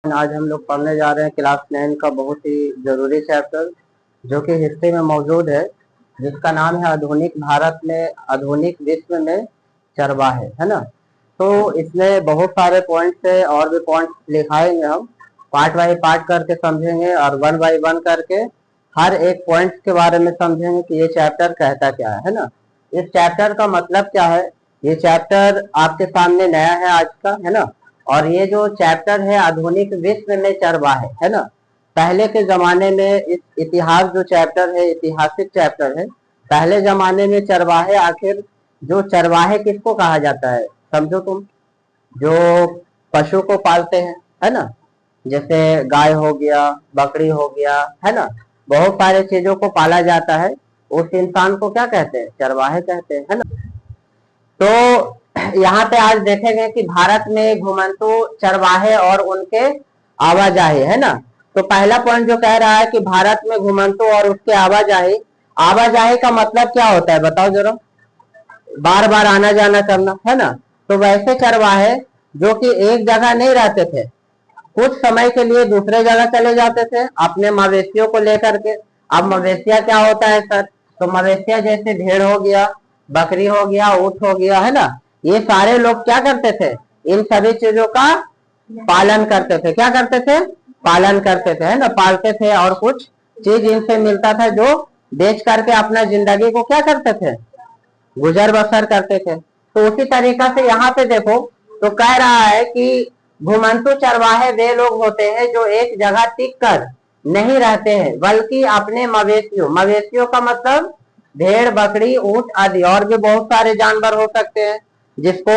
आज हम लोग पढ़ने जा रहे हैं क्लास 9 का बहुत ही जरूरी चैप्टर जो कि हिस्ट्री में मौजूद है, जिसका नाम है आधुनिक भारत में आधुनिक विश्व में चरवाहे, है ना। तो इसमें बहुत सारे पॉइंट्स है और भी पॉइंट्स लिखाएंगे, हम पार्ट बाई पार्ट करके समझेंगे और वन बाई वन करके हर एक पॉइंट के बारे में समझेंगे कि ये चैप्टर कहता क्या है ना। इस चैप्टर का मतलब क्या है, ये चैप्टर आपके सामने नया है आज का, है ना। और ये जो चैप्टर है आधुनिक विश्व में चरवाहे, है ना। पहले के जमाने में इस इतिहास जो चैप्टर है ऐतिहासिक चैप्टर है। पहले जमाने में चरवाहे, आखिर जो चरवाहे किसको कहा जाता है समझो तुम, जो पशु को पालते हैं, है ना। जैसे गाय हो गया, बकरी हो गया, है ना। बहुत सारे चीजों को पाला जाता है, उस इंसान को क्या कहते हैं, चरवाहे कहते हैं, है ना। तो यहाँ पे आज देखेंगे कि भारत में घुमंतु चरवाहे और उनके आवाजाही, है ना। तो पहला पॉइंट जो कह रहा है कि भारत में घुमंतु और उसके आवाजाही, आवाजाही का मतलब क्या होता है बताओ जरा, बार बार आना जाना करना, है ना। तो वैसे चरवाहे जो कि एक जगह नहीं रहते थे, कुछ समय के लिए दूसरे जगह चले जाते थे अपने मवेशियों को लेकर के। अब मवेशिया क्या होता है सर, तो मवेशिया जैसे भेड़ हो गया, बकरी हो गया, ऊंट हो गया, है ना। ये सारे लोग क्या करते थे, इन सभी चीजों का पालन करते थे। क्या करते थे, पालन करते थे, है ना, पालते थे और कुछ चीज इनसे मिलता था जो बेच करके अपना जिंदगी को क्या करते थे, गुजर बसर करते थे। तो उसी तरीका से यहाँ पे देखो तो कह रहा है कि घुमंतु चरवाहे वे लोग होते हैं जो एक जगह टिक कर नहीं रहते हैं, बल्कि अपने मवेशियों, मवेशियों का मतलब भेड़, बकरी, ऊंट आदि और भी बहुत सारे जानवर हो सकते हैं जिसको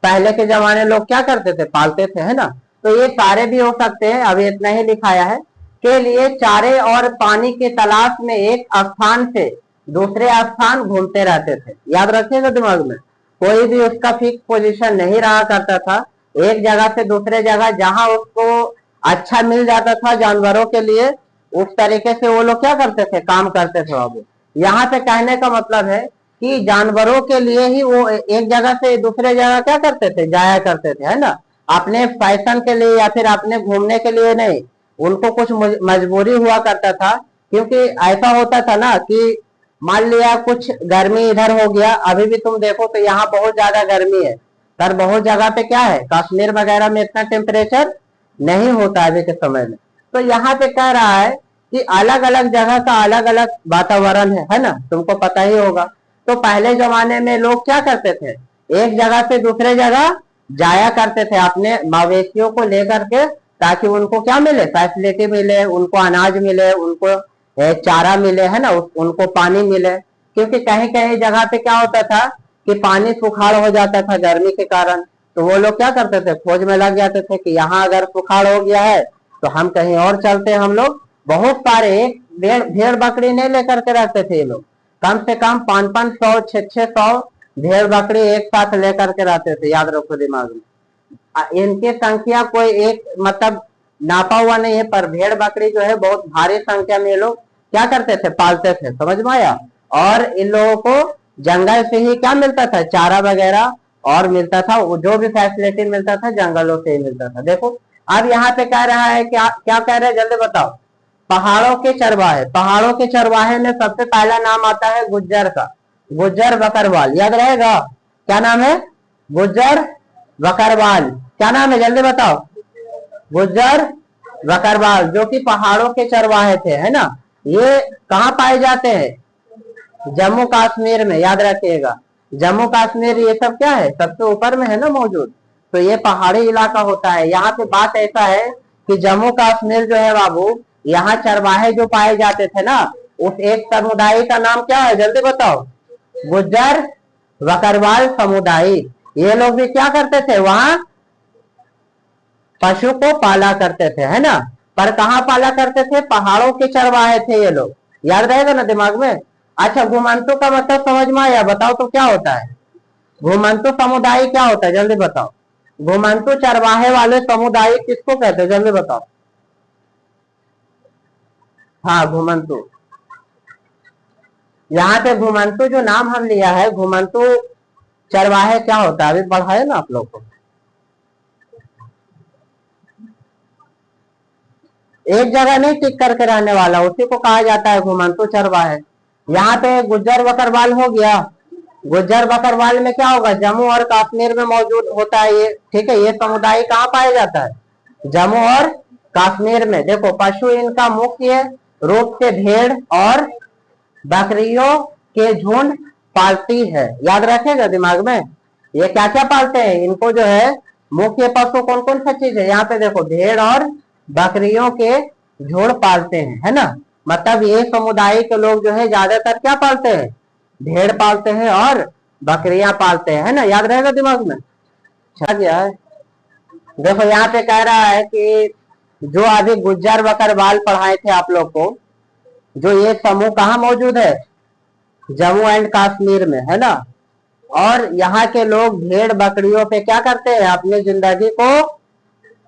पहले के जमाने लोग क्या करते थे, पालते थे, है ना। तो ये सारे भी हो सकते हैं, अभी इतना ही लिखाया है, के लिए चारे और पानी की तलाश में एक स्थान से दूसरे स्थान घूमते रहते थे। याद रखिएगा दिमाग में, कोई भी उसका फिक्स पोजीशन नहीं रहा करता था, एक जगह से दूसरे जगह जहां उसको अच्छा मिल जाता था जानवरों के लिए, उस तरीके से वो लोग क्या करते थे, काम करते थे। बाबू यहाँ पे कहने का मतलब है कि जानवरों के लिए ही वो एक जगह से दूसरे जगह क्या करते थे, जाया करते थे, है ना। अपने फैशन के लिए या फिर अपने घूमने के लिए नहीं, उनको कुछ मजबूरी हुआ करता था। क्योंकि ऐसा होता था ना कि मान लिया कुछ गर्मी इधर हो गया, अभी भी तुम देखो तो यहाँ बहुत ज्यादा गर्मी है, पर बहुत जगह पे क्या है, कश्मीर वगैरह में इतना टेम्परेचर नहीं होता अभी के समय में। तो यहाँ पे कह रहा है कि अलग अलग जगह का अलग अलग वातावरण है ना, तुमको पता ही होगा। तो पहले जमाने में लोग क्या करते थे, एक जगह से दूसरे जगह जाया करते थे अपने मवेशियों को लेकर के, ताकि उनको क्या मिले, फैसिलिटी मिले, उनको अनाज मिले, उनको चारा मिले, है ना, उनको पानी मिले। क्योंकि कहीं कहीं जगह पे क्या होता था कि पानी सुखाड़ हो जाता था गर्मी के कारण, तो वो लोग क्या करते थे, खोज में लग जाते थे कि यहाँ अगर सुखाड़ हो गया है तो हम कहीं और चलते हैं। हम लोग बहुत सारे, एक भेड़ बकरी नहीं लेकर के रहते थे ये लोग, कम से कम 500-500 600 भेड़ बकरी एक साथ लेकर के रहते थे। याद रखो दिमाग में, इनकी संख्या कोई एक मतलब नापा हुआ नहीं है, पर भेड़ बकरी जो है बहुत भारी संख्या में ये लोग क्या करते थे, पालते थे, समझ में आया। और इन लोगों को जंगल से ही क्या मिलता था, चारा वगैरह और मिलता था, जो भी फैसिलिटी मिलता था जंगलों से ही मिलता था। देखो अब यहाँ पे कह रहा है क्या, क्या कह रहे हैं जल्दी बताओ, पहाड़ों के चरवाहे। पहाड़ों के चरवाहे में सबसे पहला नाम आता है गुज्जर का, गुज्जर बकरवाल, याद रहेगा। क्या नाम है, गुज्जर बकरवाल, क्या नाम है जल्दी बताओ, गुज्जर बकरवाल, जो कि पहाड़ों के चरवाहे थे, है ना। ये कहाँ पाए जाते हैं, जम्मू कश्मीर में, याद रखिएगा। जम्मू कश्मीर ये सब क्या है, सबसे ऊपर में है ना मौजूद, तो ये पहाड़ी इलाका होता है। यहाँ पे बात ऐसा है कि जम्मू कश्मीर जो है बाबू, यहाँ चरवाहे जो पाए जाते थे ना, उस एक समुदाय का नाम क्या है जल्दी बताओ, गुज्जर बकरवाल समुदाय। ये लोग भी क्या करते थे, वहां पशु को पाला करते थे, है ना। पर कहाँ पाला करते थे, पहाड़ों के चरवाहे थे ये लोग, याद रहेगा ना दिमाग में। अच्छा घुमंतु का मतलब समझ में आया, बताओ तो क्या होता है, घुमंतु समुदाय क्या होता है जल्दी बताओ, घुमंतु चरवाहे वाले समुदाय किसको कहते हैं जल्दी बताओ। हाँ घुमंतु, यहाँ पे घुमंतु जो नाम हम लिया है, घुमंतु चरवाहे क्या होता है अभी पढ़ाए ना आप लोग को। एक जगह नहीं टिक करके रहने वाला, उसी को कहा जाता है घुमंतु चरवाहे। यहाँ पे गुज्जर बकरवाल हो गया। गुज्जर बकरवाल में क्या होगा, जम्मू और कश्मीर में मौजूद होता है ये, ठीक है। ये समुदाय कहाँ पाया जाता है, जम्मू और कश्मीर में। देखो पशु इनका मुख्य रूप से भेड़ और बकरियों के झुंड पालती है, याद रखेगा दिमाग में। ये क्या क्या पालते हैं, इनको जो है मुख्य पशु कौन कौन सा चीज है, यहाँ पे देखो भेड़ और बकरियों के झुंड पालते हैं, है ना। मतलब ये समुदाय के लोग जो है ज्यादातर क्या पालते हैं, भेड़ पालते हैं और बकरियां पालते हैं, है ना, याद रहेगा दिमाग में। अच्छा गया है। देखो यहाँ पे कह रहा है कि जो अभी गुज्जर बकरवाल पढ़ाए थे आप लोग को, जो ये समूह कहाँ मौजूद है, जम्मू एंड कश्मीर में, है ना। और यहाँ के लोग भेड़ बकरियों पे क्या करते हैं, अपनी जिंदगी को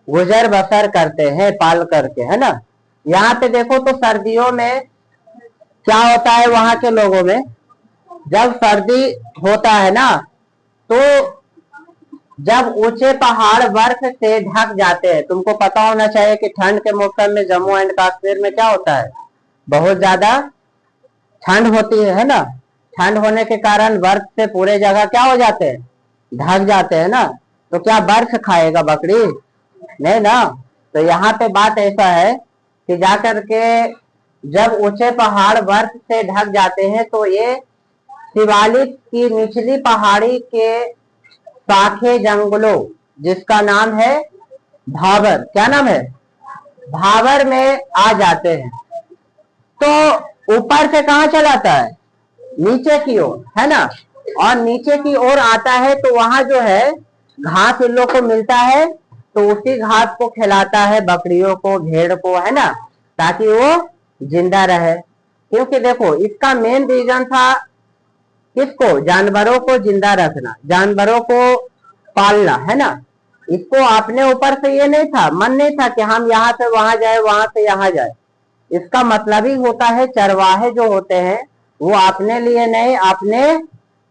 गुजर बसर करते हैं पाल करके, है ना। यहाँ पे देखो तो सर्दियों में क्या होता है वहां के लोगों में, जब सर्दी होता है ना, तो जब ऊंचे पहाड़ बर्फ से ढक जाते हैं, तुमको पता होना चाहिए कि ठंड के मौसम में जम्मू एंड कश्मीर में क्या होता है, बहुत ज्यादा ठंड होती है ना। ठंड होने के कारण बर्फ से पूरे जगह क्या हो जाते हैं, ढक जाते हैं ना। तो क्या बर्फ खाएगा बकरी, नहीं ना। तो यहाँ पे बात ऐसा है कि जाकर के जब ऊंचे पहाड़ बर्फ से ढक जाते हैं तो ये शिवालिक की निचली पहाड़ी के शाखे जंगलों, जिसका नाम है भाबर, क्या नाम है, भाबर में आ जाते हैं। तो ऊपर से कहाँ चलाता है, नीचे की ओर, है ना। और नीचे की ओर आता है तो वहां जो है घास उन लोग को मिलता है, तो उसी घास को खिलाता है बकरियों को, भेड़ को, है ना, ताकि वो जिंदा रहे। क्योंकि देखो इसका मेन रीजन था किसको, जानवरों को जिंदा रखना, जानवरों को पालना, है ना। इसको अपने ऊपर से ये नहीं था, मन नहीं था कि हम यहाँ से वहां जाए, वहां से यहाँ जाए। इसका मतलब ही होता है चरवाहे जो होते हैं वो अपने लिए नहीं, अपने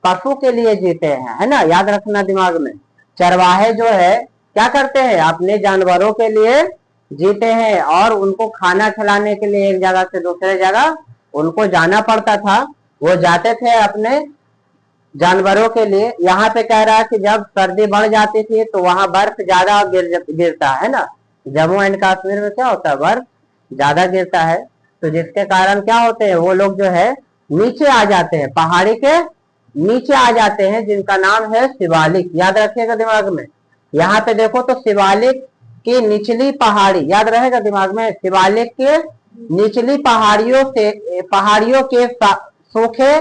पशु के लिए जीते हैं, है ना, याद रखना दिमाग में। चरवाहे जो है क्या करते हैं, अपने जानवरों के लिए जीते हैं, और उनको खाना खिलाने के लिए एक जगह से दूसरे जगह उनको जाना पड़ता था। वो जाते थे अपने जानवरों के लिए। यहाँ पे कह रहा है कि जब सर्दी बढ़ जाती थी तो वहां बर्फ ज्यादा गिरता है ना, जम्मू एंड कश्मीर में क्या होता है, बर्फ ज्यादा गिरता है। तो जिसके कारण क्या होते हैं, वो लोग जो है नीचे आ जाते हैं, पहाड़ी के नीचे आ जाते हैं, जिनका नाम है शिवालिक, याद रखिएगा दिमाग में। यहाँ पे देखो तो शिवालिक की निचली पहाड़ी, याद रहेगा दिमाग में, शिवालिक के निचली पहाड़ियों के सूखे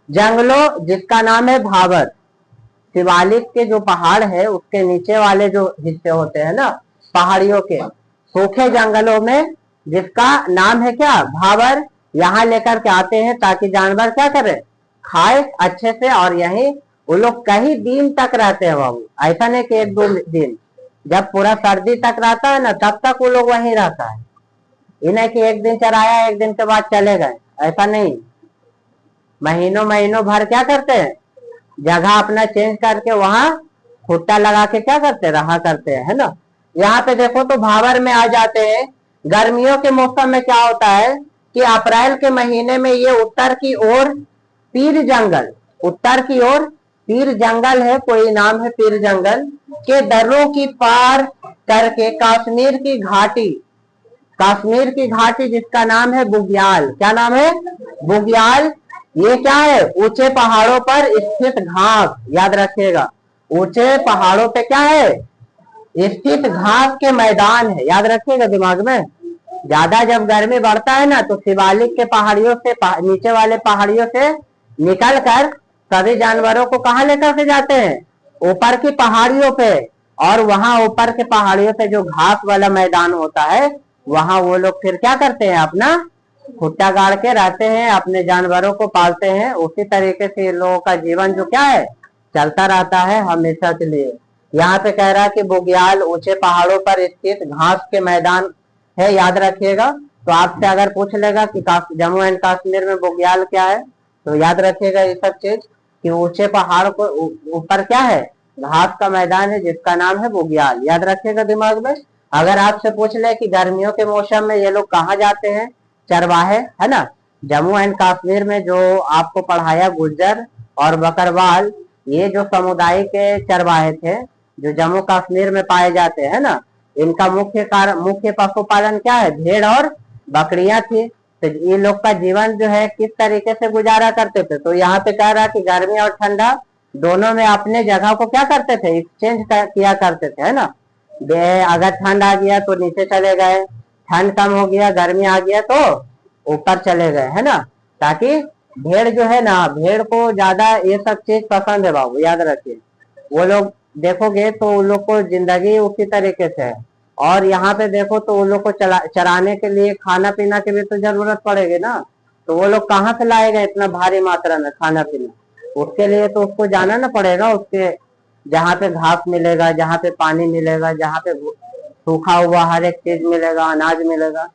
जंगलों, जिसका नाम है भाबर। शिवालिक के जो पहाड़ है उसके नीचे वाले जो हिस्से होते हैं ना पहाड़ियों के, सूखे जंगलों में, जिसका नाम है क्या, भाबर, यहाँ लेकर के आते हैं ताकि जानवर क्या करे, खाए अच्छे से। और यही वो लोग कई दिन तक रहते हैं बाबू, ऐसा नहीं कि एक दो दिन, जब पूरा सर्दी तक रहता है ना तब तक वो लोग वहीं रहता है। इन्हें कि एक दिन चराया एक दिन के बाद चले गए, ऐसा नहीं। महीनों महीनों भर क्या करते हैं, जगह अपना चेंज करके वहां खुट्टा लगा के क्या करते रहा करते हैं, है ना। यहाँ पे देखो तो भाबर में आ जाते हैं। गर्मियों के मौसम में क्या होता है कि अप्रैल के महीने में ये उत्तर की ओर पीर जंगल, उत्तर की ओर पीर जंगल है, कोई नाम है पीर जंगल के दर्रों की पार करके कश्मीर की घाटी जिसका नाम है बुग्याल, क्या नाम है, बुग्याल। ये क्या है, ऊंचे पहाड़ों पर स्थित घास, याद रखिएगा, ऊंचे पहाड़ों पे क्या है, स्थित घास के मैदान है, याद रखिएगा दिमाग में। ज्यादा जब गर्मी बढ़ता है ना तो शिवालिक के पहाड़ियों से, नीचे वाले पहाड़ियों से निकल कर सभी जानवरों को कहाँ लेकर के जाते हैं, ऊपर की पहाड़ियों पे। और वहां ऊपर के पहाड़ियों पे जो घास वाला मैदान होता है वहां वो लोग फिर क्या करते हैं, अपना खुट्टा गाड़ के रहते हैं, अपने जानवरों को पालते हैं। उसी तरीके से इन लोगों का जीवन जो क्या है चलता रहता है हमेशा के लिए। यहाँ पे कह रहा है कि बुग्याल ऊंचे पहाड़ों पर स्थित घास के मैदान है, याद रखिएगा। तो आपसे अगर पूछ लेगा कि जम्मू एंड कश्मीर में बुग्याल क्या है, तो याद रखिएगा ये सब चीज कि ऊंचे पहाड़ को ऊपर क्या है, घास का मैदान है जिसका नाम है बुग्याल, याद रखिएगा दिमाग में। अगर आपसे पूछ ले कि गर्मियों के मौसम में ये लोग कहाँ जाते हैं, चरवाहे, है ना, जम्मू एंड कश्मीर में जो आपको पढ़ाया गुज्जर और बकरवाल, ये जो समुदाय के चरवाहे थे जो जम्मू कश्मीर में पाए जाते हैं ना, इनका मुख्य पशुपालन क्या है, भेड़ और बकरियां थी। तो ये लोग का जीवन जो है किस तरीके से गुजारा करते थे, तो यहाँ पे कह रहा है कि गर्मी और ठंडा दोनों में अपने जगह को क्या करते थे, एक्सचेंज किया करते थे, है ना। अगर ठंड आ गया तो नीचे चले गए, ठंड कम हो गया, गर्मी आ गया तो ऊपर चले गए, है ना। ताकि भेड़ जो है ना, भेड़ को ज्यादा ये सब चीज पसंद है बाबू, याद रखिए। वो लोग देखोगे तो उन लोग को जिंदगी उसी तरीके से है। और यहाँ पे देखो तो उन लोग को चराने के लिए खाना पीना की भी तो जरूरत पड़ेगी ना। तो वो लोग कहाँ से लाएगा इतना भारी मात्रा में खाना पीना, उसके लिए तो उसको जाना ना पड़ेगा, उसके जहाँ पे घास मिलेगा, जहाँ पे पानी मिलेगा, जहाँ पे सूखा हुआ हर एक चीज मिलेगा, अनाज मिलेगा।